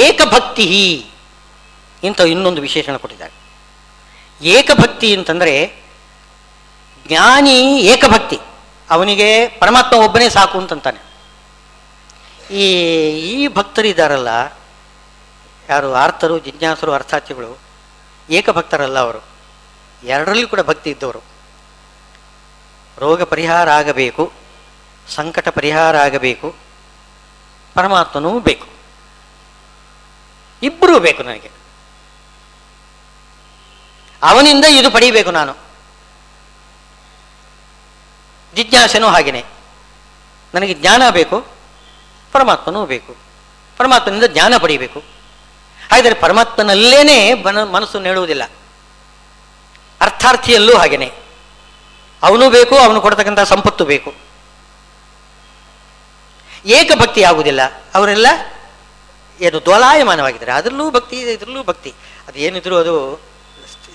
ಏಕಭಕ್ತಿ ಇಂಥ ಇನ್ನೊಂದು ವಿಶೇಷಣ ಕೊಟ್ಟಿದ್ದಾರೆ. ಏಕಭಕ್ತಿ ಅಂತಂದರೆ ಜ್ಞಾನಿ ಏಕಭಕ್ತಿ, ಅವನಿಗೆ ಪರಮಾತ್ಮ ಒಬ್ಬನೇ ಸಾಕು ಅಂತಂತಾನೆ. ಈ ಭಕ್ತರಿದ್ದಾರಲ್ಲ, ಯಾರು ಆರ್ತರು, ಜಿಜ್ಞಾಸರು, ಅರ್ಥಾರ್ಥಿಗಳು, ಏಕಭಕ್ತರಲ್ಲ ಅವರು, ಎರಡರಲ್ಲಿ ಕೂಡ ಭಕ್ತಿ ಇದ್ದವರು. ರೋಗ ಪರಿಹಾರ ಆಗಬೇಕು, ಸಂಕಟ ಪರಿಹಾರ ಆಗಬೇಕು, ಪರಮಾತ್ಮನೂ ಬೇಕು, ಇಬ್ಬರೂ ಬೇಕು ನನಗೆ. ಅವನಿಂದ ಇದು ಪಡೀಬೇಕು ನಾನು. ಜಿಜ್ಞಾಸೆನೂ ಹಾಗೆಯೇ, ನನಗೆ ಜ್ಞಾನ ಬೇಕು, ಪರಮಾತ್ಮನೂ ಬೇಕು, ಪರಮಾತ್ಮನಿಂದ ಜ್ಞಾನ ಪಡೀಬೇಕು. ಹಾಗಾದರೆ ಪರಮಾತ್ಮನಲ್ಲೇನೆ ಮನಸ್ಸು ನೆಡುವುದಿಲ್ಲ. ಅರ್ಥಾರ್ಥಿಯಲ್ಲೂ ಹಾಗೆಯೇ, ಅವನು ಬೇಕು, ಅವನು ಕೊಡ್ತಕ್ಕಂಥ ಸಂಪತ್ತು ಬೇಕು. ಏಕಭಕ್ತಿ ಆಗುವುದಿಲ್ಲ. ಅವರೆಲ್ಲ ಏನು ದೋಲಾಯಮಾನವಾಗಿದ್ದಾರೆ, ಅದರಲ್ಲೂ ಭಕ್ತಿ ಇದೆ, ಇದರಲ್ಲೂ ಭಕ್ತಿ. ಅದು ಏನಿದ್ರು ಅದು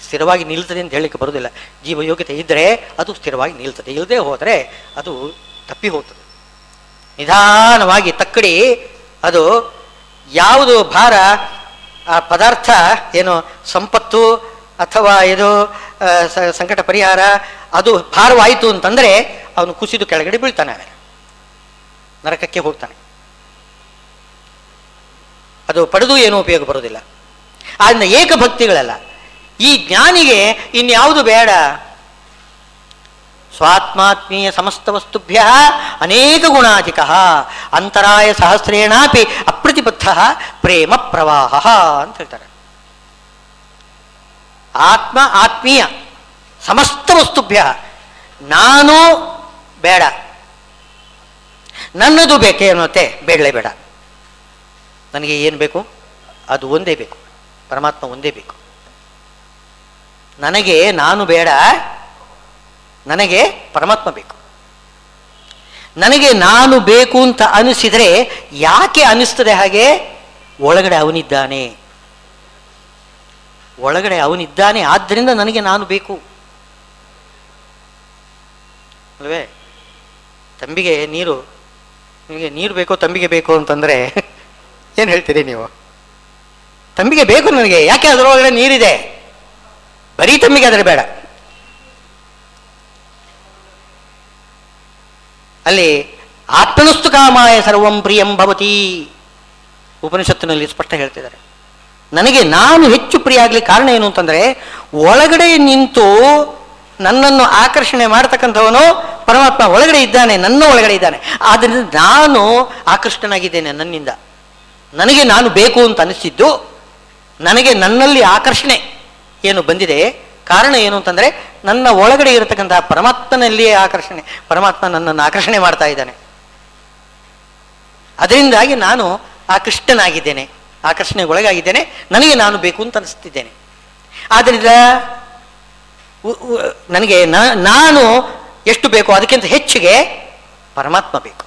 ಸ್ಥಿರವಾಗಿ ನಿಲ್ತದೆ ಅಂತ ಹೇಳಲಿಕ್ಕೆ ಬರೋದಿಲ್ಲ. ಜೀವಯೋಗ್ಯತೆ ಇದ್ದರೆ ಅದು ಸ್ಥಿರವಾಗಿ ನಿಲ್ತದೆ, ಇಲ್ಲದೆ ಹೋದರೆ ಅದು ತಪ್ಪಿ ಹೋಗ್ತದೆ. ನಿಧಾನವಾಗಿ ತಕ್ಕಡಿ ಅದು ಯಾವುದು ಭಾರ, ಆ ಪದಾರ್ಥ ಏನು ಸಂಪತ್ತು ಅಥವಾ ಇದು ಸಂಕಟ ಪರಿಹಾರ ಅದು ಭಾರವಾಯಿತು ಅಂತಂದರೆ ಅವನು ಕುಸಿದು ಕೆಳಗಡೆ ಬೀಳ್ತಾನೆ, ಆಮೇಲೆ ನರಕಕ್ಕೆ ಹೋಗ್ತಾನೆ. ಅದು ಪಡೆದು ಏನೂ ಉಪಯೋಗ ಬರೋದಿಲ್ಲ. ಆದ್ದರಿಂದ ಏಕಭಕ್ತಿಗಳಲ್ಲ. ಈ ಜ್ಞಾನಿಗೆ ಇನ್ಯಾವುದು ಬೇಡ. ಸ್ವಾತ್ಮಾತ್ಮೀಯ ಸಮಸ್ತ ವಸ್ತುಭ್ಯ ಅನೇಕ ಗುಣಾಧಿಕ ಅಂತರಾಯ ಸಹಸ್ರೇಣಾಪಿ ಅಪ್ರತಿಬದ್ಧ ಪ್ರೇಮ ಪ್ರವಾಹ ಅಂತ ಹೇಳ್ತಾರೆ. ಆತ್ಮ ಆತ್ಮೀಯ ಸಮಸ್ತ ವಸ್ತುಭ್ಯ, ನಾನು ಬೇಡ, ನನ್ನದು ಬೇಕೇ ಅನ್ನೋತ್ತೆ ಬೇಡಲೇ ಬೇಡ. ನನಗೆ ಏನು ಬೇಕು ಅದು ಒಂದೇ ಬೇಕು, ಪರಮಾತ್ಮ ಒಂದೇ ಬೇಕು. ನನಗೆ ನಾನು ಬೇಡ, ನನಗೆ ಪರಮಾತ್ಮ ಬೇಕು. ನನಗೆ ನಾನು ಬೇಕು ಅಂತ ಅನಿಸಿದರೆ ಯಾಕೆ ಅನಿಸ್ತದೆ ಹಾಗೆ? ಒಳಗಡೆ ಅವನಿದ್ದಾನೆ, ಒಳಗಡೆ ಅವನಿದ್ದಾನೆ, ಆದ್ದರಿಂದ ನನಗೆ ನಾನು ಬೇಕು ಅಲ್ವೇ? ತಂಬಿಗೆ ನೀರು, ನಿಮಗೆ ನೀರು ಬೇಕೋ ತಂಬಿಗೆ ಬೇಕು ಅಂತಂದರೆ ಏನು ಹೇಳ್ತೀರಿ ನೀವು? ತಂಬಿಗೆ ಬೇಕು ನನಗೆ, ಯಾಕೆ ಅದರೊಳಗಡೆ ನೀರಿದೆ. ಬರೀ ತಂಬಿಗೆ ಆದರೆ ಬೇಡ. ಅಲ್ಲಿ ಆತ್ಮನಸ್ತು ಕಾಮಾಯ ಸರ್ವಂ ಪ್ರಿಯಂ ಭವತಿ ಉಪನಿಷತ್ತಿನಲ್ಲಿ ಸ್ಪಷ್ಟ ಹೇಳ್ತಿದ್ದಾರೆ. ನನಗೆ ನಾನು ಹೆಚ್ಚು ಪ್ರಿಯ ಆಗಲಿಕ್ಕೆ ಕಾರಣ ಏನು ಅಂತಂದರೆ, ಒಳಗಡೆ ನಿಂತು ನನ್ನನ್ನು ಆಕರ್ಷಣೆ ಮಾಡ್ತಕ್ಕಂಥವನು ಪರಮಾತ್ಮ ಒಳಗಡೆ ಇದ್ದಾನೆ, ನನ್ನ ಒಳಗಡೆ ಇದ್ದಾನೆ. ಆದ್ದರಿಂದ ನಾನು ಆಕರ್ಷಣನಾಗಿದ್ದೇನೆ ನನ್ನಿಂದ. ನನಗೆ ನಾನು ಬೇಕು ಅಂತ ಅನಿಸಿದ್ದು, ನನಗೆ ನನ್ನಲ್ಲಿ ಆಕರ್ಷಣೆ ಏನು ಬಂದಿದೆ, ಕಾರಣ ಏನು ಅಂತಂದರೆ ನನ್ನ ಒಳಗಡೆ ಇರತಕ್ಕಂತಹ ಪರಮಾತ್ಮನಲ್ಲಿಯೇ ಆಕರ್ಷಣೆ, ಪರಮಾತ್ಮ ನನ್ನನ್ನು ಆಕರ್ಷಣೆ ಮಾಡ್ತಾ ಇದ್ದಾನೆ. ಅದರಿಂದಾಗಿ ನಾನು ಆಕೃಷ್ಟನಾಗಿದ್ದೇನೆ, ಆಕರ್ಷಣೆಗೆ ಒಳಗಾಗಿದ್ದೇನೆ, ನನಗೆ ನಾನು ಬೇಕು ಅಂತ ಅನಿಸ್ತಿದ್ದೇನೆ. ಆದ್ದರಿಂದ ನನಗೆ ನಾನು ಎಷ್ಟು ಬೇಕೋ ಅದಕ್ಕಿಂತ ಹೆಚ್ಚಿಗೆ ಪರಮಾತ್ಮ ಬೇಕು.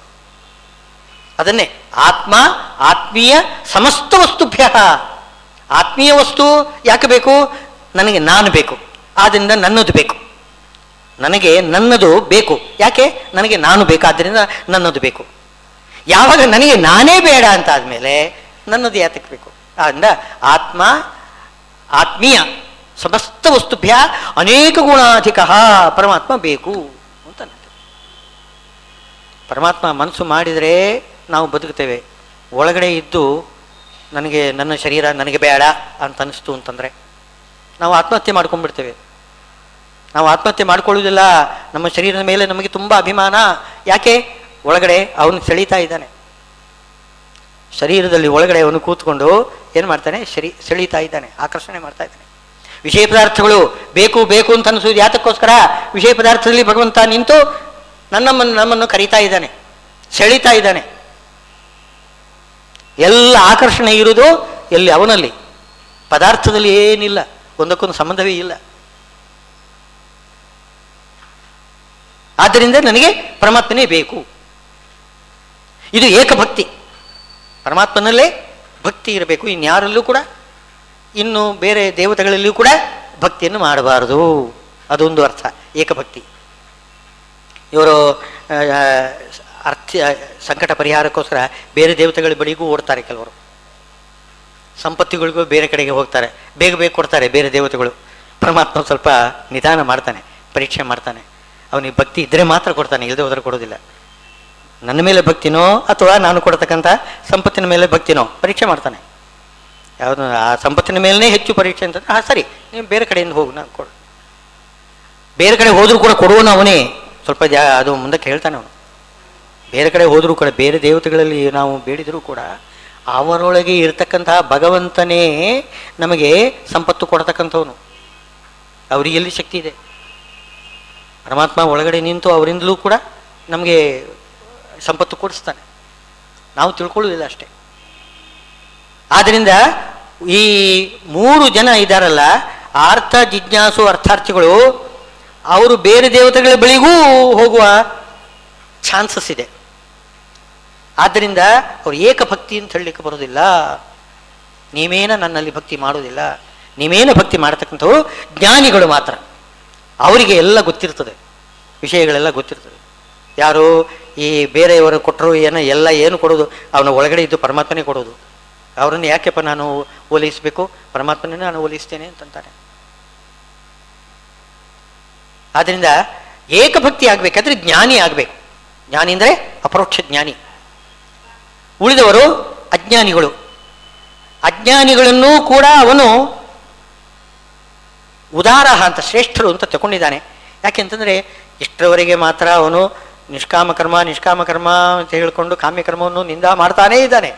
ಅದನ್ನೇ ಆತ್ಮ ಆತ್ಮೀಯ ಸಮಸ್ತ ವಸ್ತುಭ್ಯ. ಆತ್ಮೀಯ ವಸ್ತು ಯಾಕೆ ಬೇಕು? ನನಗೆ ನಾನು ಬೇಕು, ಆದ್ದರಿಂದ ನನ್ನದು ಬೇಕು. ನನಗೆ ನನ್ನದು ಬೇಕು, ಯಾಕೆ? ನನಗೆ ನಾನು ಬೇಕು, ಆದ್ದರಿಂದ ನನ್ನದು ಬೇಕು. ಯಾವಾಗ ನನಗೆ ನಾನೇ ಬೇಡ ಅಂತ ಆದಮೇಲೆ ನನ್ನದು ಯಾತಕ್ಕೆ ಬೇಕು? ಆದ್ದರಿಂದ ಆತ್ಮ ಆತ್ಮೀಯ ಸಮಸ್ತ ವಸ್ತುಭ್ಯ ಅನೇಕ ಗುಣಾಧಿಕ ಪರಮಾತ್ಮ ಬೇಕು ಅಂತ. ಪರಮಾತ್ಮ ಮನಸ್ಸು ಮಾಡಿದರೆ ನಾವು ಬದುಕ್ತೇವೆ. ಒಳಗಡೆ ಇದ್ದು ನನಗೆ ನನ್ನ ಶರೀರ ನನಗೆ ಬೇಡ ಅಂತ ಅನಿಸ್ತು ಅಂತಂದರೆ ನಾವು ಆತ್ಮಹತ್ಯೆ ಮಾಡ್ಕೊಂಡ್ಬಿಡ್ತೇವೆ. ನಾವು ಆತ್ಮಹತ್ಯೆ ಮಾಡ್ಕೊಳ್ಳೋದಿಲ್ಲ. ನಮ್ಮ ಶರೀರದ ಮೇಲೆ ನಮಗೆ ತುಂಬ ಅಭಿಮಾನ. ಯಾಕೆ? ಒಳಗಡೆ ಅವನು ಸೆಳೀತಾ ಇದ್ದಾನೆ. ಶರೀರದಲ್ಲಿ ಒಳಗಡೆ ಅವನು ಕೂತ್ಕೊಂಡು ಏನು ಮಾಡ್ತಾನೆ? ಸೆಳೀತಾ ಇದ್ದಾನೆ, ಆಕರ್ಷಣೆ ಮಾಡ್ತಾ ಇದ್ದಾನೆ. ವಿಷಯ ಪದಾರ್ಥಗಳು ಬೇಕು ಬೇಕು ಅಂತ ಅನಿಸೋದು ಯಾತಕ್ಕೋಸ್ಕರ? ವಿಷಯ ಪದಾರ್ಥದಲ್ಲಿ ಭಗವಂತ ನಿಂತು ನಮ್ಮನ್ನು ಕರೀತಾ ಇದ್ದಾನೆ, ಸೆಳೀತಾ ಇದ್ದಾನೆ. ಎಲ್ಲ ಆಕರ್ಷಣೆ ಇರುವುದು ಎಲ್ಲಿ? ಅವನಲ್ಲಿ. ಪದಾರ್ಥದಲ್ಲಿ ಏನಿಲ್ಲ, ಒಂದಕ್ಕೊಂದು ಸಂಬಂಧವೇ ಇಲ್ಲ. ಆದ್ದರಿಂದ ನನಗೆ ಪರಮಾತ್ಮನೇ ಬೇಕು. ಇದು ಏಕಭಕ್ತಿ. ಪರಮಾತ್ಮನಲ್ಲೇ ಭಕ್ತಿ ಇರಬೇಕು, ಇನ್ಯಾರಲ್ಲೂ ಕೂಡ, ಇನ್ನು ಬೇರೆ ದೇವತೆಗಳಲ್ಲಿಯೂ ಕೂಡ ಭಕ್ತಿಯನ್ನು ಮಾಡಬಾರದು. ಅದೊಂದು ಅರ್ಥ ಏಕಭಕ್ತಿ. ಇವರು ಸಂಕಟ ಪರಿಹಾರಕ್ಕೋಸ್ಕರ ಬೇರೆ ದೇವತೆಗಳ ಬಳಿಗೂ ಓಡ್ತಾರೆ ಕೆಲವರು. ಸಂಪತ್ತಿಗಳಿಗೂ ಬೇರೆ ಕಡೆಗೆ ಹೋಗ್ತಾರೆ, ಬೇಗ ಬೇಗ ಕೊಡ್ತಾರೆ ಬೇರೆ ದೇವತೆಗಳು. ಪರಮಾತ್ಮ ಸ್ವಲ್ಪ ನಿಧಾನ ಮಾಡ್ತಾನೆ, ಪರೀಕ್ಷೆ ಮಾಡ್ತಾನೆ. ಅವನಿಗೆ ಭಕ್ತಿ ಇದ್ದರೆ ಮಾತ್ರ ಕೊಡ್ತಾನೆ, ಇಲ್ಲದೆ ಹೋದರೆ ಕೊಡೋದಿಲ್ಲ. ನನ್ನ ಮೇಲೆ ಭಕ್ತಿನೋ ಅಥವಾ ನಾನು ಕೊಡ್ತಕ್ಕಂಥ ಸಂಪತ್ತಿನ ಮೇಲೆ ಭಕ್ತಿನೋ ಪರೀಕ್ಷೆ ಮಾಡ್ತಾನೆ. ಯಾವುದು ಆ ಸಂಪತ್ತಿನ ಮೇಲೇ ಹೆಚ್ಚು ಪರೀಕ್ಷೆ ಅಂತ, ಸರಿ ನೀವು ಬೇರೆ ಕಡೆಯಿಂದ ಹೋಗು, ನಾನು ಕೊಡು. ಬೇರೆ ಕಡೆ ಹೋದರೂ ಕೂಡ ಕೊಡುವನು ಅವನೇ. ಸ್ವಲ್ಪ ಅದು ಮುಂದಕ್ಕೆ ಹೇಳ್ತಾನೆ ಅವನು. ಬೇರೆ ಕಡೆ ಹೋದರೂ ಕೂಡ, ಬೇರೆ ದೇವತೆಗಳಲ್ಲಿ ನಾವು ಬೇಡಿದರೂ ಕೂಡ ಅವರೊಳಗೆ ಇರತಕ್ಕಂತಹ ಭಗವಂತನೇ ನಮಗೆ ಸಂಪತ್ತು ಕೊಡ್ತಕ್ಕಂಥವನು. ಅವರಿಗೆ ಎಲ್ಲಿ ಶಕ್ತಿ ಇದೆ? ಪರಮಾತ್ಮ ಒಳಗಡೆ ನಿಂತು ಅವರಿಂದಲೂ ಕೂಡ ನಮಗೆ ಸಂಪತ್ತು ಕೊಡಿಸ್ತಾನೆ, ನಾವು ತಿಳ್ಕೊಳ್ಳೋದಿಲ್ಲ ಅಷ್ಟೇ. ಆದ್ದರಿಂದ ಈ 3 ಜನ ಇದ್ದಾರಲ್ಲ, ಆರ್ಥ ಜಿಜ್ಞಾಸು ಅರ್ಥಾರ್ಥಿಗಳು, ಅವರು ಬೇರೆ ದೇವತೆಗಳ ಬಳಿಗೂ ಹೋಗುವ ಚಾನ್ಸಸ್ ಇದೆ. ಆದ್ದರಿಂದ ಅವರು ಏಕಭಕ್ತಿ ಅಂತ ಹೇಳಲಿಕ್ಕೆ ಬರೋದಿಲ್ಲ. ನೀವೇನ ನನ್ನಲ್ಲಿ ಭಕ್ತಿ ಮಾಡೋದಿಲ್ಲ, ನೀವೇನ ಭಕ್ತಿ ಮಾಡತಕ್ಕಂಥವ್ರು ಜ್ಞಾನಿಗಳು ಮಾತ್ರ. ಅವರಿಗೆ ಎಲ್ಲ ಗೊತ್ತಿರ್ತದೆ, ವಿಷಯಗಳೆಲ್ಲ ಗೊತ್ತಿರ್ತದೆ. ಯಾರು ಈ ಬೇರೆಯವರು ಕೊಟ್ಟರು ಏನು ಕೊಡೋದು, ಅವನ ಒಳಗಡೆ ಇದ್ದು ಪರಮಾತ್ಮನೇ ಕೊಡೋದು. ಅವರನ್ನು ಯಾಕೆಪ್ಪ ನಾನು ಓಲೈಸಬೇಕು, ಪರಮಾತ್ಮನೇ ನಾನು ಓಲೈಸ್ತೇನೆ ಅಂತಂತಾನೆ. ಆದ್ದರಿಂದ ಏಕಭಕ್ತಿ ಆಗಬೇಕಾದ್ರೆ ಜ್ಞಾನಿ ಆಗಬೇಕು. ಜ್ಞಾನಿ ಅಂದರೆ ಅಪರೋಕ್ಷ ಜ್ಞಾನಿ. ಉಳಿದವರು ಅಜ್ಞಾನಿಗಳು. ಅಜ್ಞಾನಿಗಳನ್ನೂ ಕೂಡ ಅವನು ಉದಾರಹ ಅಂತ, ಶ್ರೇಷ್ಠರು ಅಂತ ತಗೊಂಡಿದ್ದಾನೆ. ಯಾಕೆಂತಂದರೆ ಇಷ್ಟರವರೆಗೆ ಮಾತ್ರ ಅವನು ನಿಷ್ಕಾಮ ಕರ್ಮ ಅಂತ ಹೇಳಿಕೊಂಡು ಕಾಮ್ಯಕರ್ಮವನ್ನು ನಿಂದ ಮಾಡ್ತಾನೇ ಇದ್ದಾನೆ.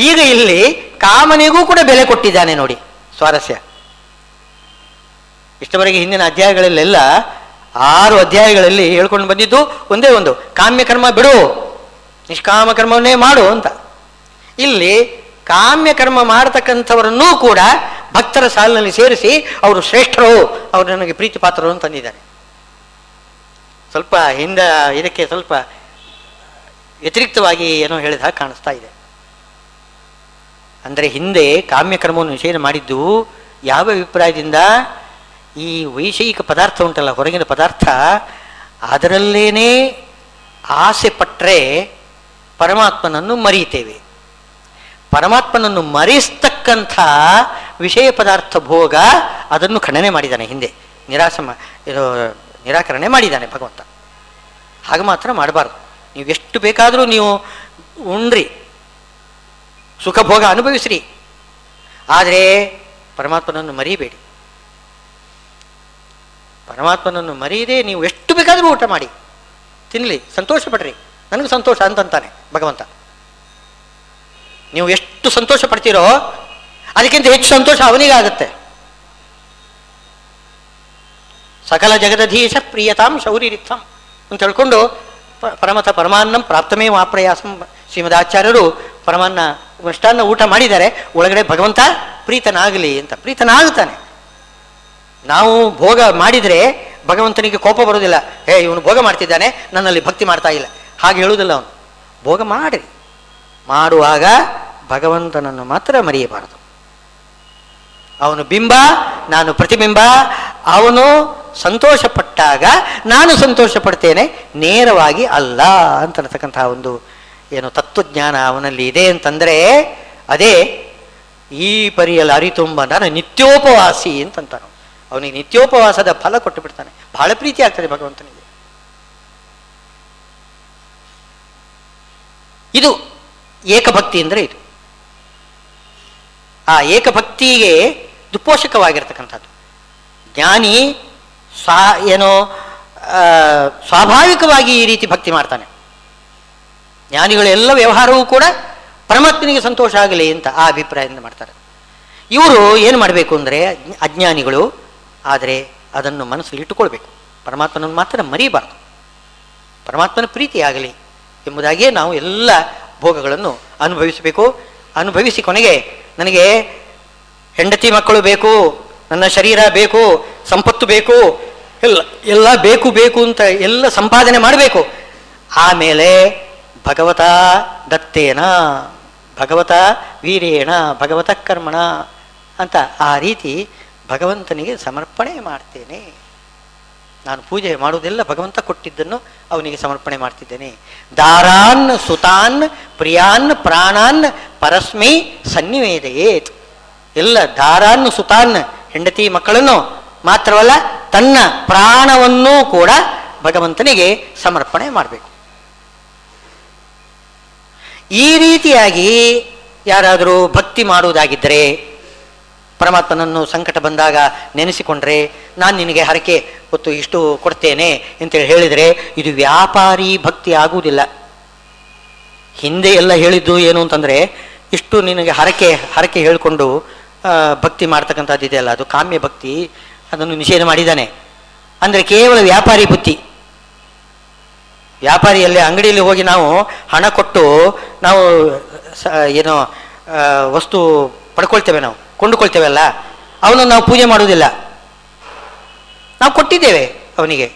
ಈಗ ಇಲ್ಲಿ ಕಾಮನೆಗೂ ಕೂಡ ಬೆಲೆ ಕೊಟ್ಟಿದ್ದಾನೆ. ನೋಡಿ ಸ್ವಾರಸ್ಯ. ಇಷ್ಟವರೆಗೆ ಹಿಂದಿನ ಅಧ್ಯಾಯಗಳಲ್ಲೆಲ್ಲ 6 ಅಧ್ಯಾಯಗಳಲ್ಲಿ ಹೇಳ್ಕೊಂಡು ಬಂದಿದ್ದು ಒಂದೇ ಒಂದು, ಕಾಮ್ಯಕರ್ಮ ಬಿಡು, ನಿಷ್ಕಾಮ ಕರ್ಮವನ್ನೇ ಮಾಡು ಅಂತ. ಇಲ್ಲಿ ಕಾಮ್ಯಕರ್ಮ ಮಾಡತಕ್ಕಂಥವರನ್ನೂ ಕೂಡ ಭಕ್ತರ ಸಾಲಿನಲ್ಲಿ ಸೇರಿಸಿ ಅವರು ಶ್ರೇಷ್ಠರು, ಅವರು ನನಗೆ ಪ್ರೀತಿ ಪಾತ್ರರು ಅಂತ ತಂದಿದ್ದಾನೆ. ಸ್ವಲ್ಪ ಇದಕ್ಕೆ ಸ್ವಲ್ಪ ವ್ಯತಿರಿಕ್ತವಾಗಿ ಏನೋ ಹೇಳಿದ ಹಾಗೆ ಕಾಣಿಸ್ತಾ ಇದೆ. ಅಂದರೆ ಹಿಂದೆ ಕಾಮ್ಯಕರ್ಮವನ್ನು ನಿಷೇಧ ಮಾಡಿದ್ದು ಯಾವ ಅಭಿಪ್ರಾಯದಿಂದ? ಈ ವೈಷಯಿಕ ಪದಾರ್ಥ ಉಂಟಲ್ಲ, ಹೊರಗಿನ ಪದಾರ್ಥ, ಅದರಲ್ಲೇನೇ ಆಸೆ ಪಟ್ಟರೆ ಪರಮಾತ್ಮನನ್ನು ಮರೀತೇವೆ. ಪರಮಾತ್ಮನನ್ನು ಮರೆಸ್ತಕ್ಕಂಥ ವಿಷಯ ಪದಾರ್ಥ ಭೋಗ, ಅದನ್ನು ಖಂಡನೆ ಮಾಡಿದ್ದಾನೆ ಹಿಂದೆ, ನಿರಾಕರಣೆ ಮಾಡಿದ್ದಾನೆ ಭಗವಂತ. ಹಾಗೆ ಮಾತ್ರ ಮಾಡಬಾರ್ದು. ನೀವು ಎಷ್ಟು ಬೇಕಾದರೂ ನೀವು ಉಣ್ರಿ, ಸುಖ ಭೋಗ ಅನುಭವಿಸ್ರಿ, ಆದರೆ ಪರಮಾತ್ಮನನ್ನು ಮರೀಬೇಡಿ. ಪರಮಾತ್ಮನನ್ನು ಮರೆಯದೆ ನೀವು ಎಷ್ಟು ಬೇಕಾದರೂ ಊಟ ಮಾಡಿ, ತಿನ್ನಲಿ, ಸಂತೋಷ ಪಡ್ರಿ, ನನಗೆ ಸಂತೋಷ ಅಂತಂತಾನೆ ಭಗವಂತ. ನೀವು ಎಷ್ಟು ಸಂತೋಷ ಪಡ್ತೀರೋ ಅದಕ್ಕಿಂತ ಹೆಚ್ಚು ಸಂತೋಷ ಅವನಿಗಾಗುತ್ತೆ. ಸಕಲ ಜಗದಧೀಶ ಪ್ರಿಯತಾಂ ಶೌರಿರಿತ್ತಂ ಅಂತ ಹೇಳ್ಕೊಂಡು ಪರಮಾನ್ನಂ ಪ್ರಾಪ್ತಮೇ ಮಾಪ್ರಯಾಸಂ ಶ್ರೀಮದಾಚಾರ್ಯರು ಪರಮಾನ್ನ ಮೃಷ್ಟಾನ್ನ ಊಟ ಮಾಡಿದ್ದಾರೆ. ಒಳಗಡೆ ಭಗವಂತ ಪ್ರೀತನಾಗಲಿ ಅಂತ, ಪ್ರೀತನಾಗುತ್ತಾನೆ. ನಾವು ಭೋಗ ಮಾಡಿದರೆ ಭಗವಂತನಿಗೆ ಕೋಪ ಬರೋದಿಲ್ಲ. ಇವನು ಭೋಗ ಮಾಡ್ತಿದ್ದಾನೆ, ನನ್ನಲ್ಲಿ ಭಕ್ತಿ ಮಾಡ್ತಾ ಇಲ್ಲ, ಹಾಗೆ ಹೇಳುವುದಿಲ್ಲ. ಅವನು ಭೋಗ ಮಾಡಿ, ಮಾಡುವಾಗ ಭಗವಂತನನ್ನು ಮಾತ್ರ ಮರೆಯಬಾರದು. ಅವನು ಬಿಂಬ, ನಾನು ಪ್ರತಿಬಿಂಬ. ಅವನು ಸಂತೋಷ ಪಟ್ಟಾಗ ನಾನು ಸಂತೋಷ ಪಡ್ತೇನೆ, ನೇರವಾಗಿ ಅಲ್ಲ ಅಂತಕ್ಕಂತಹ ಒಂದು ಏನು ತತ್ವಜ್ಞಾನ ಅವನಲ್ಲಿ ಇದೆ ಅಂತಂದರೆ ಅದೇ ಈ ಪರಿಯಲ್ಲಿ ಅರಿತುಂಬ ನಾನು ನಿತ್ಯೋಪವಾಸಿ ಅಂತಂತಾನು. ಅವನಿಗೆ ನಿತ್ಯೋಪವಾಸದ ಫಲ ಕೊಟ್ಟು ಬಿಡ್ತಾನೆ. ಬಹಳ ಪ್ರೀತಿ ಆಗ್ತದೆ ಭಗವಂತನಿಗೆ. ಇದು ಏಕಭಕ್ತಿ ಅಂದರೆ ಇದು. ಆ ಏಕಭಕ್ತಿಗೆ ದುಪೋಷಕವಾಗಿರ್ತಕ್ಕಂಥದ್ದು. ಜ್ಞಾನಿ ಸ್ವಾಭಾವಿಕವಾಗಿ ಈ ರೀತಿ ಭಕ್ತಿ ಮಾಡ್ತಾನೆ. ಜ್ಞಾನಿಗಳೆಲ್ಲ ವ್ಯವಹಾರವೂ ಕೂಡ ಪರಮಾತ್ಮನಿಗೆ ಸಂತೋಷ ಆಗಲಿ ಅಂತ ಆ ಅಭಿಪ್ರಾಯದಿಂದ ಮಾಡ್ತಾರೆ. ಇವರು ಏನು ಮಾಡಬೇಕು ಅಂದರೆ, ಅಜ್ಞಾನಿಗಳು, ಆದರೆ ಅದನ್ನು ಮನಸ್ಸಲ್ಲಿ ಇಟ್ಟುಕೊಳ್ಬೇಕು. ಪರಮಾತ್ಮನನ್ನು ಮಾತ್ರ ಮರೀಬಾರ್ದು, ಪರಮಾತ್ಮನ ಪ್ರೀತಿ ಆಗಲಿ ಎಂಬುದಾಗಿಯೇ ನಾವು ಎಲ್ಲ ಭೋಗಗಳನ್ನು ಅನುಭವಿಸಬೇಕು. ಅನುಭವಿಸಿ ಕೊನೆಗೆ ನನಗೆ ಹೆಂಡತಿ ಮಕ್ಕಳು ಬೇಕು, ನನ್ನ ಶರೀರ ಬೇಕು, ಸಂಪತ್ತು ಬೇಕು, ಎಲ್ಲ ಬೇಕು ಅಂತ ಎಲ್ಲ ಸಂಪಾದನೆ ಮಾಡಬೇಕು. ಆಮೇಲೆ ಭಗವತ ದತ್ತೇನ, ಭಗವತ ವೀರ್ಯೇಣ, ಭಗವತ ಕರ್ಮಣ ಅಂತ ಆ ರೀತಿ ಭಗವಂತನಿಗೆ ಸಮರ್ಪಣೆ ಮಾಡ್ತೇನೆ. ನಾನು ಪೂಜೆ ಮಾಡುವುದೆಲ್ಲ ಭಗವಂತ ಕೊಟ್ಟಿದ್ದನ್ನು ಅವನಿಗೆ ಸಮರ್ಪಣೆ ಮಾಡ್ತಿದ್ದೇನೆ. ದಾರಾನ್ ಸುತಾನ್ ಪ್ರಿಯಾನ್ ಪ್ರಾಣಾನ್ ಪರಸ್ಮೈ ಸನ್ನಿವೇದಯೇತ್. ಎಲ್ಲ ದಾರಾನ್ನು ಸುತಾನ್, ಹೆಂಡತಿ ಮಕ್ಕಳನ್ನು ಮಾತ್ರವಲ್ಲ ತನ್ನ ಪ್ರಾಣವನ್ನೂ ಕೂಡ ಭಗವಂತನಿಗೆ ಸಮರ್ಪಣೆ ಮಾಡಬೇಕು. ಈ ರೀತಿಯಾಗಿ ಯಾರಾದರೂ ಭಕ್ತಿ ಮಾಡುವುದಾಗಿದ್ದರೆ, ಪರಮಾತ್ಮನನ್ನು ಸಂಕಟ ಬಂದಾಗ ನೆನೆಸಿಕೊಂಡ್ರೆ, ನಾನು ನಿನಗೆ ಹರಕೆ ಹೊತ್ತು ಇಷ್ಟು ಕೊಡ್ತೇನೆ ಅಂತೇಳಿ ಹೇಳಿದರೆ ಇದು ವ್ಯಾಪಾರಿ ಭಕ್ತಿ ಆಗುವುದಿಲ್ಲ. ಹಿಂದೆ ಎಲ್ಲ ಹೇಳಿದ್ದು ಏನು ಅಂತಂದರೆ, ಇಷ್ಟು ನಿನಗೆ ಹರಕೆ ಹೇಳಿಕೊಂಡು ಭಕ್ತಿ ಮಾಡ್ತಕ್ಕಂಥದ್ದು ಇದೆಯಲ್ಲ, ಅದು ಕಾಮ್ಯ ಭಕ್ತಿ, ಅದನ್ನು ನಿಷೇಧ ಮಾಡಿದ್ದಾನೆ. ಅಂದರೆ ಕೇವಲ ವ್ಯಾಪಾರಿ ಬುದ್ಧಿ. ವ್ಯಾಪಾರಿಯಲ್ಲಿ ಅಂಗಡಿಯಲ್ಲಿ ಹೋಗಿ ನಾವು ಹಣ ಕೊಟ್ಟು ನಾವು ಏನೋ ವಸ್ತು ಪಡ್ಕೊಳ್ತೇವೆ, ನಾವು ಕೊಂಡುಕೊಳ್ತೇವಲ್ಲ, ಅವನನ್ನು ನಾವು ಪೂಜೆ ಮಾಡುವುದಿಲ್ಲ. ನಾವು ಕೊಟ್ಟಿದ್ದೇವೆ ಅವನಿಗೆ,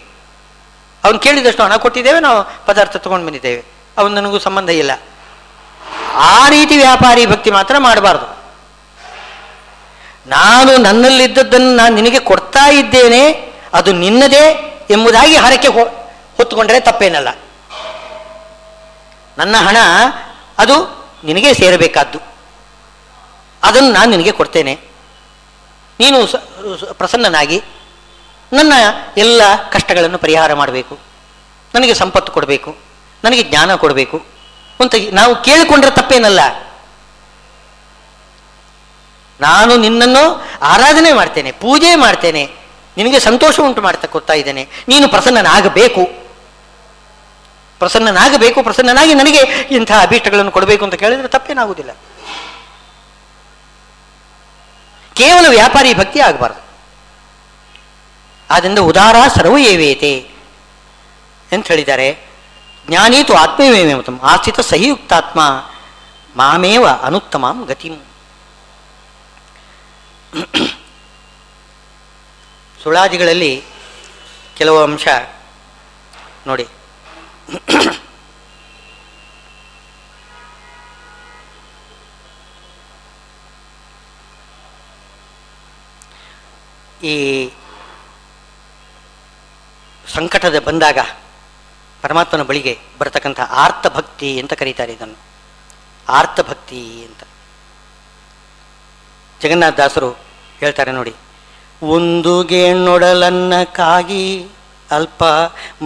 ಅವನು ಕೇಳಿದಷ್ಟು ಹಣ ಕೊಟ್ಟಿದ್ದೇವೆ, ನಾವು ಪದಾರ್ಥ ತಗೊಂಡು ಬಂದಿದ್ದೇವೆ, ಅವನು ನನಗೂ ಸಂಬಂಧ ಇಲ್ಲ. ಆ ರೀತಿ ವ್ಯಾಪಾರಿ ಭಕ್ತಿ ಮಾತ್ರ ಮಾಡಬಾರ್ದು. ನಾನು ನನ್ನಲ್ಲಿದ್ದದ್ದನ್ನು ನಾನು ನಿನಗೆ ಕೊಡ್ತಾ ಇದ್ದೇನೆ, ಅದು ನಿನ್ನದೇ ಎಂಬುದಾಗಿ ಹರಕೆ ಹೊತ್ತುಕೊಂಡ್ರೆ ತಪ್ಪೇನಲ್ಲ. ನನ್ನ ಹಣ ಅದು ನಿನಗೆ ಸೇರಬೇಕಾದ್ದು, ಅದನ್ನು ನಾನು ನಿನಗೆ ಕೊಡ್ತೇನೆ, ನೀನು ಪ್ರಸನ್ನನಾಗಿ ನನ್ನ ಎಲ್ಲ ಕಷ್ಟಗಳನ್ನು ಪರಿಹಾರ ಮಾಡಬೇಕು, ನನಗೆ ಸಂಪತ್ತು ಕೊಡಬೇಕು, ನನಗೆ ಜ್ಞಾನ ಕೊಡಬೇಕು ಅಂತ ನಾವು ಕೇಳಿಕೊಂಡ್ರೆ ತಪ್ಪೇನಲ್ಲ. ನಾನು ನಿನ್ನನ್ನು ಆರಾಧನೆ ಮಾಡ್ತೇನೆ, ಪೂಜೆ ಮಾಡ್ತೇನೆ, ನಿನಗೆ ಸಂತೋಷ ಉಂಟು ಕೊಡ್ತಾ ಇದ್ದೇನೆ, ನೀನು ಪ್ರಸನ್ನನಾಗಬೇಕು, ಪ್ರಸನ್ನನಾಗಿ ನನಗೆ ಇಂತಹ ಅಭೀಷ್ಟಗಳನ್ನು ಕೊಡಬೇಕು ಅಂತ ಕೇಳಿದ್ರೆ ತಪ್ಪೇನಾಗುವುದಿಲ್ಲ. ಕೇವಲ ವ್ಯಾಪಾರಿ ಭಕ್ತಿ ಆಗಬಾರ್ದು. ಆದ್ದರಿಂದ ಉದಾರ ಸರ್ವಯೇವೇತೆ ಅಂತ ಹೇಳಿದ್ದಾರೆ. ಜ್ಞಾನೀತು ಆತ್ಮವೇಮೇವತಂ ಆಸ್ಥಿತ ಸಹಿಯುಕ್ತಾತ್ಮ ಮಾಮೇವ ಅನುತ್ತಮಾಂ ಗತಿಂ. ಸುಳಾದಿಗಳಲ್ಲಿ ಕೆಲವು ಅಂಶ ನೋಡಿ. ಈ ಸಂಕಟದ ಬಂದಾಗ ಪರಮಾತ್ಮನ ಬಳಿಗೆ ಬರತಕ್ಕಂಥ ಆರ್ತಭಕ್ತಿ ಅಂತ ಕರೀತಾರೆ. ಇದನ್ನು ಆರ್ತಭಕ್ತಿ ಅಂತ ಜಗನ್ನಾಥದಾಸರು ಹೇಳ್ತಾರೆ ನೋಡಿ. ಒಂದು ಗೇಣೊಡಲನ್ನ ಕಾಗಿ ಅಲ್ಪ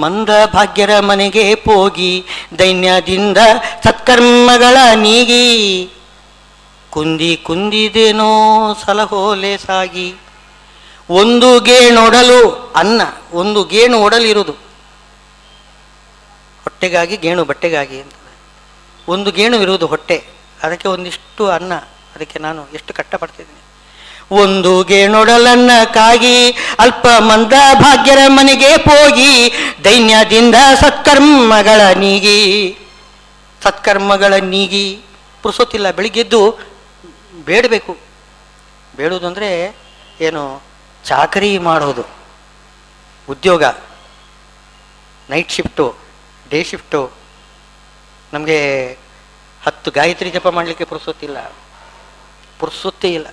ಮಂದ ಭಾಗ್ಯರ ಮನೆಗೆ ಹೋಗಿ ದೈನ್ಯದಿಂದ ಸತ್ಕರ್ಮಗಳ ನೀಗಿ ಕುಂದಿದೇನೋ ಸಲಹೋಲೆ ಸಾಗಿ. ಒಂದು ಗೇಣೊಡಲು ಅನ್ನ, ಒಂದು ಗೇಣು ಒಡಲಿರುವುದು ಹೊಟ್ಟೆಗಾಗಿ, ಗೇಣು ಬಟ್ಟೆಗಾಗಿ ಅಂತ. ಒಂದು ಗೇಣು ಇರುವುದು ಹೊಟ್ಟೆ, ಅದಕ್ಕೆ ಒಂದಿಷ್ಟು ಅನ್ನ, ಅದಕ್ಕೆ ನಾನು ಎಷ್ಟು ಕಷ್ಟಪಡ್ತಿದ್ದೀನಿ. ಒಂದು ಗೇಣೊಡಲನ್ನ ಕಾಗಿ ಅಲ್ಪ ಮಂದ ಭಾಗ್ಯರ ಮನೆಗೆ ಹೋಗಿ ದೈನ್ಯದಿಂದ ಸತ್ಕರ್ಮಗಳ ನೀಗಿ ಪುರುಸೊತ್ತಿಲ್ಲ. ಬೆಳಿಗ್ಗೆದ್ದು ಬೇಡಬೇಕು. ಬೇಡುವುದು ಅಂದರೆ ಏನು, ಚಾಕರಿ ಮಾಡೋದು, ಉದ್ಯೋಗ, ನೈಟ್ ಶಿಫ್ಟು, ಡೇ ಶಿಫ್ಟು. ನಮಗೆ 10 ಗಾಯತ್ರಿ ಜಪ ಮಾಡಲಿಕ್ಕೆ ಪುರುಸೊತ್ತೇ ಇಲ್ಲ.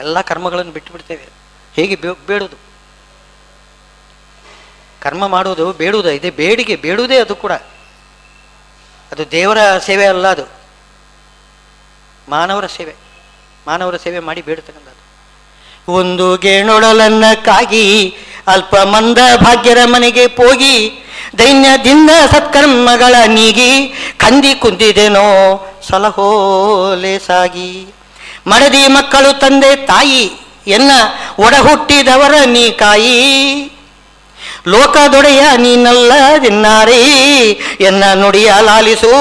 ಎಲ್ಲ ಕರ್ಮಗಳನ್ನು ಬಿಟ್ಟು ಬಿಡ್ತೇವೆ. ಹೇಗೆ ಬೇಡುವುದು, ಕರ್ಮ ಮಾಡುವುದು, ಬೇಡುವುದು, ಇದೇ ಬೇಡಿಕೆ, ಬೇಡುವುದೇ ಅದು ಕೂಡ. ಅದು ದೇವರ ಸೇವೆ ಅಲ್ಲ, ಅದು ಮಾನವರ ಸೇವೆ ಮಾಡಿ ಬೇಡತಕ್ಕಂಥದ್ದು. ಒಂದು ಗೇಣೊಡಲನ್ನ ಕಾಗಿ ಅಲ್ಪ ಮಂದ ಭಾಗ್ಯರ ಮನೆಗೆ ಹೋಗಿ ದೈನ್ಯದಿಂದ ಸತ್ಕರ್ಮಗಳ ನೀಗಿ ಕುಂದಿದೇನೋ ಸಲಹೋಲೆ ಸಾಗಿ. ಮಡದಿ ಮಕ್ಕಳು ತಂದೆ ತಾಯಿ ಎನ್ನ ಒಡ ಹುಟ್ಟಿದವರ ನೀ ಕಾಯಿ ಲೋಕದೊಡೆಯ ನೀನಲ್ಲದಿನ್ನಾರೇ ಎನ್ನ ನುಡಿಯ ಲಾಲಿಸು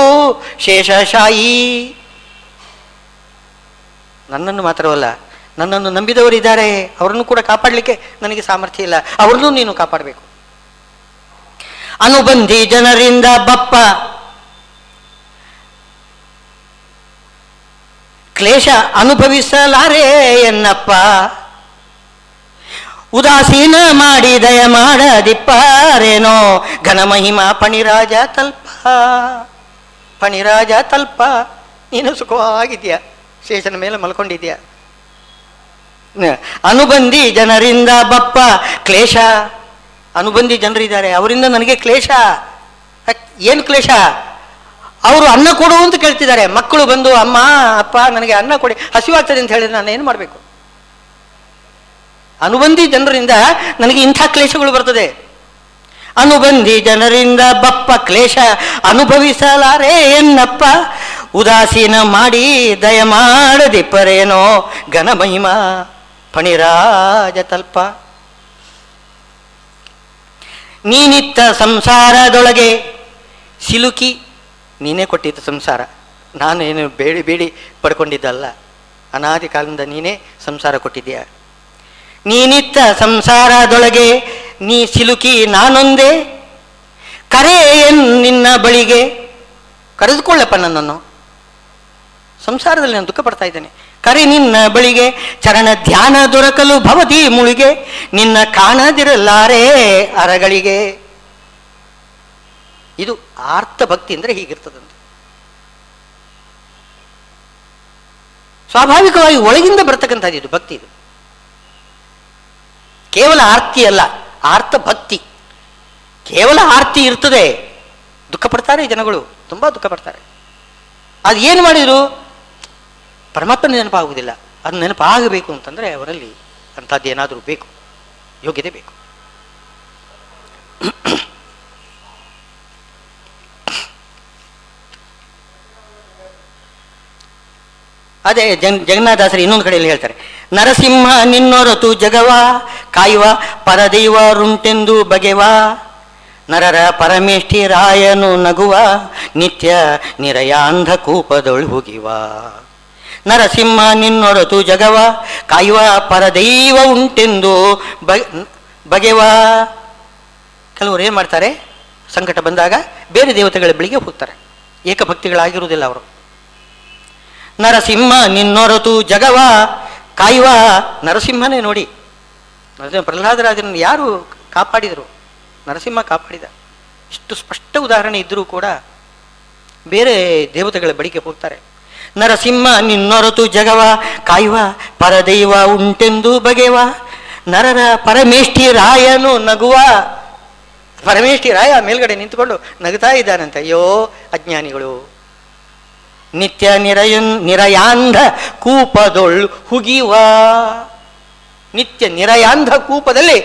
ಶೇಷಶಾಯಿ. ನನ್ನನ್ನು ಮಾತ್ರವಲ್ಲ, ನನ್ನನ್ನು ನಂಬಿದವರಿದ್ದಾರೆ, ಅವರನ್ನು ಕೂಡ ಕಾಪಾಡಲಿಕ್ಕೆ ನನಗೆ ಸಾಮರ್ಥ್ಯ ಇಲ್ಲ, ಅವ್ರನ್ನೂ ನೀನು ಕಾಪಾಡಬೇಕು. ಅನುಬಂಧಿ ಜನರಿಂದ ಬಪ್ಪ ಕ್ಲೇಶ ಅನುಭವಿಸಲಾರೆ ಎನ್ನಪ್ಪ. ಉದಾಸೀನ ಮಾಡಿ ದಯ ಮಾಡದಿಪ್ಪಾರೇನೋ ಘನಮಹಿಮ ಫಣಿರಾಜ ತಲ್ಪ. ನೀನು ಸುಖವಾಗಿದೆಯಾ, ಶೇಷನ ಮೇಲೆ ಮಲ್ಕೊಂಡಿದ್ಯಾ. ಅನುಬಂಧಿ ಜನರಿಂದ ಬಪ್ಪ ಕ್ಲೇಶ. ಅನುಬಂಧಿ ಜನರಿದ್ದಾರೆ, ಅವರಿಂದ ನನಗೆ ಕ್ಲೇಶ. ಏನು ಕ್ಲೇಶ? ಅವರು ಅನ್ನ ಕೊಡು ಅಂತ ಕೇಳ್ತಿದ್ದಾರೆ. ಮಕ್ಕಳು ಬಂದು ಅಮ್ಮ ಅಪ್ಪ ನನಗೆ ಅನ್ನ ಕೊಡಿ, ಹಸಿವಾಗ್ತದೆ ಅಂತ ಹೇಳಿದ್ರೆ ನಾನು ಏನು ಮಾಡಬೇಕು? ಅನುಬಂಧಿ ಜನರಿಂದ ನನಗೆ ಇಂಥ ಕ್ಲೇಶಗಳು ಬರ್ತದೆ. ಅನುಬಂಧಿ ಜನರಿಂದ ಬಪ್ಪ ಕ್ಲೇಶ ಅನುಭವಿಸಲಾರೆ ಎನ್ನಪ್ಪ, ಉದಾಸೀನ ಮಾಡಿ ದಯ ಮಾಡದಿಪ್ಪರೇನೋ ಘನಮಹಿಮ ಫಣಿರಾಜ ತಲ್ಪ. ನೀನಿತ್ತ ಸಂಸಾರದೊಳಗೆ ಸಿಲುಕಿ, ನೀನೇ ಕೊಟ್ಟಿದ್ದ ಸಂಸಾರ, ನಾನೇನು ಬೇಡಿ ಬೇಡಿ ಪಡ್ಕೊಂಡಿದ್ದಲ್ಲ, ಅನಾದಿ ಕಾಲದಿಂದ ನೀನೇ ಸಂಸಾರ ಕೊಟ್ಟಿದ್ದೀಯ. ನೀನಿತ್ತ ಸಂಸಾರದೊಳಗೆ ನೀ ಸಿಲುಕಿ ನಾನೊಂದೇ, ಕರೆ ನಿನ್ನ ಬಳಿಗೆ, ಕರೆದುಕೊಳ್ಳಪ್ಪ ನನ್ನನ್ನು, ಸಂಸಾರದಲ್ಲಿ ನಾನು ದುಃಖ ಪಡ್ತಾ ಇದ್ದೇನೆ, ಕರೆ ನಿನ್ನ ಬಳಿಗೆ, ಚರಣ ಧ್ಯಾನ ದೊರಕಲು ಭವತಿ ಮುಳಿಗೆ, ನಿನ್ನ ಕಾಣದಿರಲಾರೇ ಅರಗಳಿಗೆ. ಇದು ಆರ್ತ ಭಕ್ತಿ ಅಂದರೆ ಹೀಗಿರ್ತದಂತೆ. ಸ್ವಾಭಾವಿಕವಾಗಿ ಒಳಗಿಂದ ಬರ್ತಕ್ಕಂಥದ್ದು ಇದು ಭಕ್ತಿ. ಇದು ಕೇವಲ ಆರ್ತಿ ಅಲ್ಲ, ಆರ್ತ ಭಕ್ತಿ. ಕೇವಲ ಆರ್ತಿ ಇರ್ತದೆ, ದುಃಖ ಪಡ್ತಾರೆ ಜನಗಳು, ತುಂಬ ದುಃಖ ಪಡ್ತಾರೆ. ಅದು ಏನು ಮಾಡಿದ್ರು ಪರಮಾತ್ಮನ ನೆನಪಾಗುವುದಿಲ್ಲ. ಅದು ನೆನಪಾಗಬೇಕು ಅಂತಂದರೆ ಅವರಲ್ಲಿ ಅಂಥದ್ದು ಏನಾದರೂ ಬೇಕು, ಯೋಗ್ಯತೆ ಬೇಕು. ಅದೇ ಜಗನ್ನಾಥದಾಸರು ಇನ್ನೊಂದು ಕಡೆಯಲ್ಲಿ ಹೇಳ್ತಾರೆ, ನರಸಿಂಹ ನಿನ್ನೊರತು ಜಗವ ಕಾಯುವ ಪರದೈವರುಂಟೆಂದು ಬಗೆವ, ನರರ ಪರಮೇಷ್ಠಿ ರಾಯನು ನಗುವ ನಿತ್ಯ ನಿರಯಾಂಧ ಕೂಪದೊಳು ಹೋಗಿವ. ನರಸಿಂಹ ನಿನ್ನೊರತು ಜಗವ ಕಾಯುವ ಪರದೈವ ಉಂಟೆಂದು ಬಗೆವ. ಕೆಲವರು ಏನು ಮಾಡ್ತಾರೆ, ಸಂಕಟ ಬಂದಾಗ ಬೇರೆ ದೇವತೆಗಳ ಬಳಿಗೆ ಹೋಗ್ತಾರೆ, ಏಕಭಕ್ತಿಗಳಾಗಿರುವುದಿಲ್ಲ ಅವರು. ನರಸಿಂಹ ನಿನ್ನೊರತು ಜಗವ ಕಾಯುವ, ನರಸಿಂಹನೇ ನೋಡಿ, ಪ್ರಹ್ಲಾದರಾಜರನ್ನು ಯಾರು ಕಾಪಾಡಿದರು? ನರಸಿಂಹ ಕಾಪಾಡಿದ. ಇಷ್ಟು ಸ್ಪಷ್ಟ ಉದಾಹರಣೆ ಇದ್ದರೂ ಕೂಡ ಬೇರೆ ದೇವತೆಗಳ ಬಳಿಗೆ ಹೋಗ್ತಾರೆ. ನರಸಿಂಹ ನಿನ್ನೊರತು ಜಗವ ಕಾಯುವ ಪರದೈವ ಉಂಟೆಂದು ಬಗೆವ, ನರರ ಪರಮೇಷ್ಠಿ ರಾಯನು ನಗುವ. ಪರಮೇಷ್ಠಿ ರಾಯ ಮೇಲ್ಗಡೆ ನಿಂತುಕೊಂಡು ನಗುತ್ತಾ ಇದ್ದಾನಂತೆ. ಅಯ್ಯೋ ಅಜ್ಞಾನಿಗಳು, ನಿತ್ಯ ನಿರಯಾಂಧ ಕೂಪದೊಳ್ ಹುಗಿವ. ನಿತ್ಯ ನಿರಯಾಂಧ ಕೂಪದಲ್ಲಿ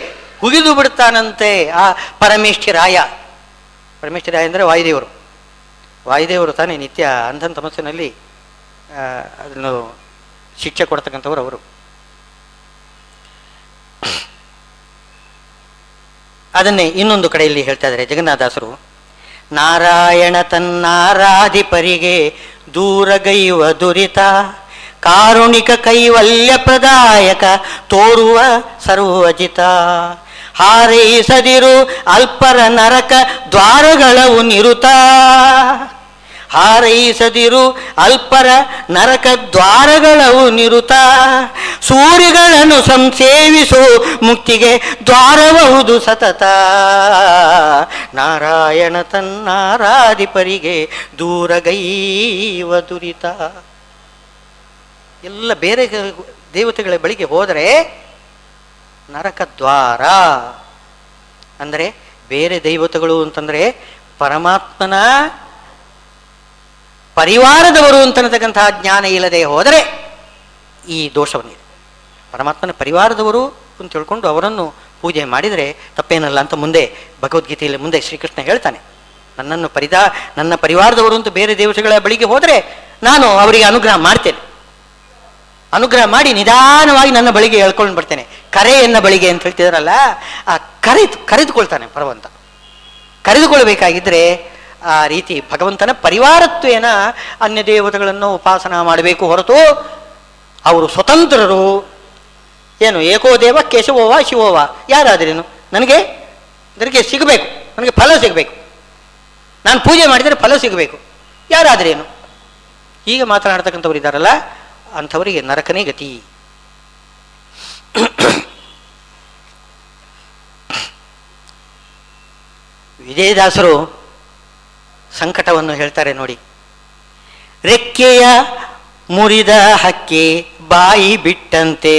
ಹುಗಿದು ಬಿಡ್ತಾನಂತೆ ಆ ಪರಮೇಷ್ಠಿ ರಾಯ. ಪರಮೇಷ್ಠಿ ರಾಯ ಅಂದರೆ ವಾಯುದೇವರು. ವಾಯುದೇವರು ತಾನೇ ನಿತ್ಯ ಅಂಧನ ತಮಸ್ಸಿನಲ್ಲಿ ಅದನ್ನು ಶಿಕ್ಷೆ ಕೊಡ್ತಕ್ಕಂಥವ್ರು ಅವರು. ಅದನ್ನೇ ಇನ್ನೊಂದು ಕಡೆಯಲ್ಲಿ ಹೇಳ್ತಾ ಇದ್ದಾರೆ ಜಗನ್ನಾಥದಾಸರು, ನಾರಾಯಣ ತನ್ನಾರಾಧಿಪರಿಗೆ ದೂರಗೈವ ದುರಿತ, ಕಾರುಣಿಕ ಕೈವಲ್ಯ ಪ್ರದಾಯಕ ತೋರುವ ಸರ್ವಜಿತ. ಹಾರೈಸದಿರು ಅಲ್ಪರ ನರಕ ದ್ವಾರಗಳವು ನಿರುತ, ಹಾರೈಸದಿರು ಅಲ್ಪರ ನರಕ ದ್ವಾರಗಳವು ನಿರುತ. ಸೂರ್ಯಗಳನ್ನು ಸಂಸೇವಿಸು ಮುಕ್ತಿಗೆ ದ್ವಾರಬಹುದು ಸತತ, ನಾರಾಯಣ ತನ್ನಾರಾಧಿಪರಿಗೆ ದೂರಗೈವ ದುರಿತ. ಎಲ್ಲ ಬೇರೆ ದೇವತೆಗಳ ಬಳಿಗೆ ಹೋದರೆ ನರಕ ದ್ವಾರ ಅಂದರೆ, ಬೇರೆ ದೈವತೆಗಳು ಅಂತಂದರೆ ಪರಮಾತ್ಮನ ಪರಿವಾರದವರು ಅಂತನ್ನತಕ್ಕಂತಹ ಜ್ಞಾನ ಇಲ್ಲದೆ ಹೋದರೆ ಈ ದೋಷವನ್ನಿದೆ. ಪರಮಾತ್ಮನ ಪರಿವಾರದವರು ಅಂತ ತಿಳ್ಕೊಂಡು ಅವರನ್ನು ಪೂಜೆ ಮಾಡಿದರೆ ತಪ್ಪೇನಲ್ಲ ಅಂತ ಮುಂದೆ ಭಗವದ್ಗೀತೆಯಲ್ಲಿ ಮುಂದೆ ಶ್ರೀಕೃಷ್ಣ ಹೇಳ್ತಾನೆ. ನನ್ನ ಪರಿವಾರದವರು ಅಂತ ಬೇರೆ ದೇವತೆಗಳ ಬಳಿಗೆ ಹೋದರೆ ನಾನು ಅವರಿಗೆ ಅನುಗ್ರಹ ಮಾಡ್ತೇನೆ, ಅನುಗ್ರಹ ಮಾಡಿ ನಿಧಾನವಾಗಿ ನನ್ನ ಬಳಿಗೆ ಹೇಳ್ಕೊಂಡು ಬರ್ತೇನೆ. ಕರೆ ಎನ್ನ ಬಳಿಗೆ ಅಂತ ಹೇಳ್ತಿದಾರಲ್ಲ, ಆ ಕರೆದುಕೊಳ್ತಾನೆ ಭಗವಂತ. ಕರೆದುಕೊಳ್ಬೇಕಾಗಿದ್ದರೆ ಆ ರೀತಿ ಭಗವಂತನ ಪರಿವಾರತ್ವೇನ ಅನ್ಯ ದೇವತೆಗಳನ್ನು ಉಪಾಸನ ಮಾಡಬೇಕು ಹೊರತು ಅವರು ಸ್ವತಂತ್ರರು. ಏನು ಏಕೋ ದೇವ ಕೇಶವೋವ ಶಿವೋವ, ಯಾರಾದ್ರೇನು ನನಗೆ ಸಿಗಬೇಕು, ನನಗೆ ಫಲ ಸಿಗಬೇಕು, ನಾನು ಪೂಜೆ ಮಾಡಿದರೆ ಫಲ ಸಿಗಬೇಕು, ಯಾರಾದ್ರೇನು ಹೀಗೆ ಮಾತನಾಡ್ತಕ್ಕಂಥವ್ರು ಇದ್ದಾರಲ್ಲ, ಅಂಥವರಿಗೆ ನರಕನೇ ಗತಿ. ವಿಜಯದಾಸರು ಸಂಕಟವನ್ನು ಹೇಳ್ತಾರೆ ನೋಡಿ. ರೆಕ್ಕೆಯ ಮುರಿದ ಹಕ್ಕಿ ಬಾಯಿ ಬಿಟ್ಟಂತೆ,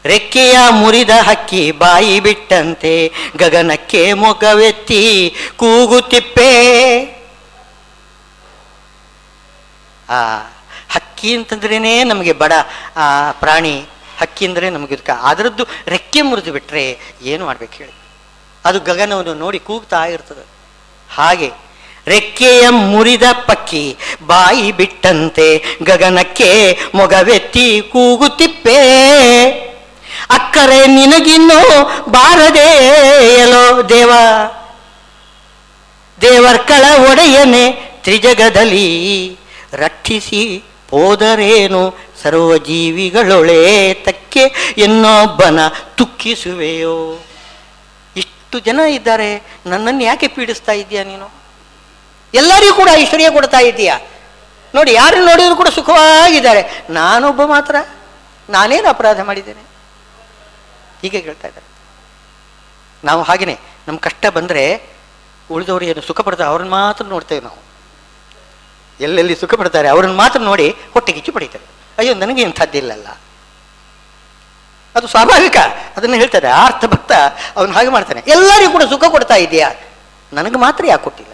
ರೆಕ್ಕೆಯ ಮುರಿದ ಹಕ್ಕಿ ಬಾಯಿ ಬಿಟ್ಟಂತೆ, ಗಗನಕ್ಕೆ ಮೊಗವೆತ್ತಿ ಕೂಗುತ್ತಿಪ್ಪೆ. ಆ ಹಕ್ಕಿ ಅಂತಂದ್ರೇ ನಮಗೆ ಬಡ ಪ್ರಾಣಿ. ಹಕ್ಕಿ ಅಂದರೆ ನಮಗೆ ಅದರದ್ದು ರೆಕ್ಕೆ ಮುರಿದು ಬಿಟ್ಟರೆ ಏನು ಮಾಡ್ಬೇಕು ಹೇಳಿ? ಅದು ಗಗನವನ್ನು ನೋಡಿ ಕೂಗ್ತಾ ಇರ್ತದೆ. ಹಾಗೆ ರೆಕ್ಕೆಯ ಮುರಿದ ಪಕ್ಕಿ ಬಾಯಿ ಬಿಟ್ಟಂತೆ ಗಗನಕ್ಕೆ ಮೊಗವೆತ್ತಿ ಕೂಗುತ್ತಿಪ್ಪೆ. ಅಕ್ಕರೆ ನಿನಗಿನ್ನೂ ಬಾರದೆ ಎಲೋ ದೇವ, ದೇವರ್ಕಳ ಒಡೆಯನೆ ತ್ರಿಜಗದಲ್ಲಿ ರಕ್ಷಿಸಿ ಹೋದರೇನು ಸರ್ವಜೀವಿಗಳೊಳೆ ತಕ್ಕೆ ಇನ್ನೊಬ್ಬನ ತುಕ್ಕಿಸುವೆಯೋ. ಇಷ್ಟು ಜನ ಇದ್ದಾರೆ, ನನ್ನನ್ನು ಯಾಕೆ ಪೀಡಿಸ್ತಾ ಇದ್ದೀಯ ನೀನು? ಎಲ್ಲರಿಗೂ ಕೂಡ ಐಶ್ವರ್ಯ ಕೊಡ್ತಾ ಇದ್ದೀಯಾ ನೋಡಿ, ಯಾರು ನೋಡಿದ್ರು ಕೂಡ ಸುಖವಾಗಿದ್ದಾರೆ, ನಾನೊಬ್ಬ ಮಾತ್ರ ನಾನೇನು ಅಪರಾಧ ಮಾಡಿದ್ದೇನೆ? ಹೀಗೆ ಹೇಳ್ತಾ ಇದ್ದಾರೆ. ನಾವು ಹಾಗೆಯೇ ನಮ್ಮ ಕಷ್ಟ ಬಂದರೆ ಉಳಿದವರು ಏನು ಸುಖ ಪಡ್ತಾರೆ ಅವ್ರನ್ನ ಮಾತ್ರ ನೋಡ್ತೇವೆ ನಾವು. ಎಲ್ಲೆಲ್ಲಿ ಸುಖ ಪಡ್ತಾರೆ ಅವ್ರನ್ನ ಮಾತ್ರ ನೋಡಿ ಹೊಟ್ಟೆ ಕಿಚ್ಚು ಪಡಿತಾರೆ. ಅಯ್ಯೋ ನನಗೆ ಇಂಥದ್ದಿಲ್ಲಲ್ಲ, ಅದು ಸ್ವಾಭಾವಿಕ. ಅದನ್ನು ಹೇಳ್ತಾರೆ ಅರ್ಥ ಭಕ್ತ ಅವನು ಹಾಗೆ ಮಾಡ್ತಾನೆ. ಎಲ್ಲರಿಗೂ ಕೂಡ ಸುಖ ಕೊಡ್ತಾ ಇದೆಯಾ, ನನಗೆ ಮಾತ್ರ ಯಾಕೆ ಕೊಟ್ಟಿಲ್ಲ?